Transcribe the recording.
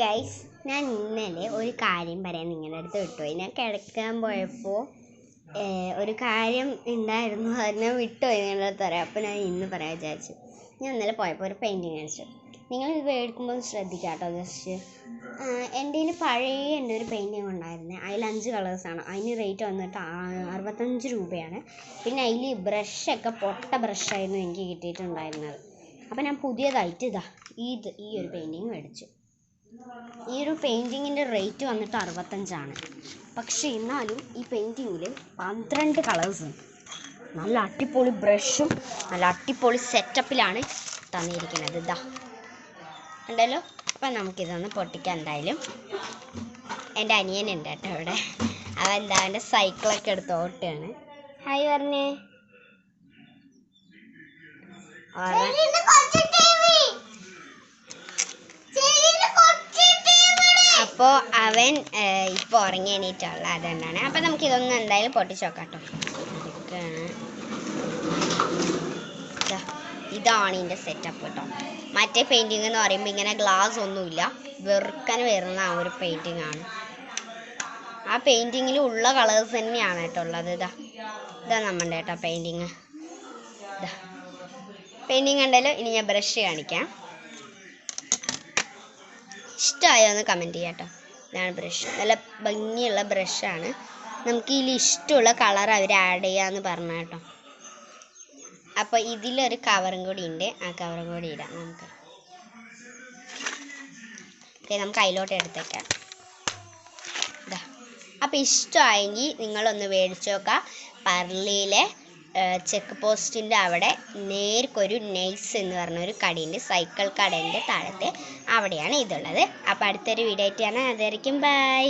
Guys, ഞാൻ ഇന്നലെ ഒരു കാര്യം പറയാൻ നിങ്ങളുടെ അടുത്ത് വിട്ടുപോയി. ഞാൻ കിടക്കാൻ പോയപ്പോൾ ഒരു കാര്യം ഉണ്ടായിരുന്നു, അത് ഞാൻ വിട്ടുപോയി നിങ്ങളുടെ അടുത്ത് പറയാം. അപ്പോൾ ഞാൻ ഇന്ന് പറയാൻ വിചാരിച്ചു. ഞാൻ ഇന്നലെ പോയപ്പോൾ ഒരു പെയിൻറ്റിങ് അടിച്ചു. നിങ്ങൾ ഇത് മേടിക്കുമ്പോൾ ശ്രദ്ധിക്കാം കേട്ടോ. ജസ്റ്റ് എൻ്റെ കയ്യിൽ പഴയ എൻ്റെ ഒരു പെയിൻറ്റിങ് ഉണ്ടായിരുന്നത്. അതിൽ 5 കളേഴ്സാണ്. അതിന് റേറ്റ് വന്നിട്ട് 65 രൂപയാണ്. പിന്നെ അതിൽ ബ്രഷൊക്കെ പൊട്ട ബ്രഷായിരുന്നു എനിക്ക് കിട്ടിയിട്ടുണ്ടായിരുന്നത്. അപ്പോൾ ഞാൻ പുതിയതായിട്ട് ഈ ഒരു പെയിൻറ്റിങ് മേടിച്ചു. ഈ ഒരു പെയിൻറ്റിങ്ങിൻ്റെ റേറ്റ് വന്നിട്ട് 65ആണ്. പക്ഷേ എന്നാലും ഈ പെയിൻറ്റിങ്ങിൽ 12 കളേഴ്സും നല്ല അടിപൊളി ബ്രഷും നല്ല അടിപൊളി സെറ്റപ്പിലാണ് തന്നിരിക്കുന്നത്. ഉണ്ടല്ലോ. അപ്പം നമുക്കിതൊന്ന് പൊട്ടിക്കാൻ. എന്തായാലും എൻ്റെ അനിയനുണ്ട് കേട്ടോ ഇവിടെ. അവൻ്റെ സൈക്കിളൊക്കെ എടുത്ത് ഓട്ടുകയാണ്. ഹായ് പറഞ്ഞേ. അപ്പോൾ അവൻ ഇപ്പോൾ ഉറങ്ങി എണീറ്റുള്ള അതുകൊണ്ടാണ്. അപ്പം നമുക്കിതൊന്നും എന്തായാലും പൊട്ടിച്ച് നോക്കാം കേട്ടോ. ഇതാണ് ഇതിൻ്റെ സെറ്റപ്പ് കേട്ടോ. മറ്റേ പെയിൻറ്റിങ് എന്ന് പറയുമ്പോൾ ഇങ്ങനെ ഗ്ലാസ് ഒന്നുമില്ല, വെറുക്കന് വരുന്ന ആ ഒരു പെയിൻറ്റിങ് ആണ്. ആ പെയിൻറ്റിങ്ങിൽ ഉള്ള കളേഴ്സ് തന്നെയാണ് കേട്ടോ ഉള്ളത്. ഇതാ നമ്മളുടെ കേട്ടോ പെയിൻറ്റിങ്. പെയിൻറ്റിങ് ഉണ്ടല്ലോ. ഇനി ഞാൻ ബ്രഷ് കാണിക്കാം. ഇഷ്ടമായോ ഒന്ന് കമൻറ്റ് ചെയ്യാം കേട്ടോ. ഇതാണ് ബ്രഷ്. നല്ല ഭംഗിയുള്ള ബ്രഷാണ്. നമുക്ക് ഇതിൽ ഇഷ്ടമുള്ള കളർ അവർ ആഡ് ചെയ്യാമെന്ന് പറഞ്ഞു കേട്ടോ. അപ്പോൾ ഇതിലൊരു കവറും കൂടി ഉണ്ട്. ആ കവറും കൂടി ഇടാം നമുക്ക്. ഓക്കെ, നമുക്ക് അതിലോട്ട് എടുത്തേക്കാം. അപ്പോൾ ഇഷ്ടമായെങ്കിൽ നിങ്ങളൊന്ന് മേടിച്ച് നോക്കാം. പർലിയിലെ ചെക്ക് പോസ്റ്റിൻ്റെ അവിടെ നേർക്കൊരു നൈസ് എന്ന് പറഞ്ഞൊരു കടയുണ്ട്. സൈക്കിൾ കടേൻ്റെ താഴത്തെ അവിടെയാണ് ഇതുള്ളത്. അപ്പോൾ അടുത്തൊരു വീഡിയോ ആയിട്ടാണ്. അതായിരിക്കും. ബൈ.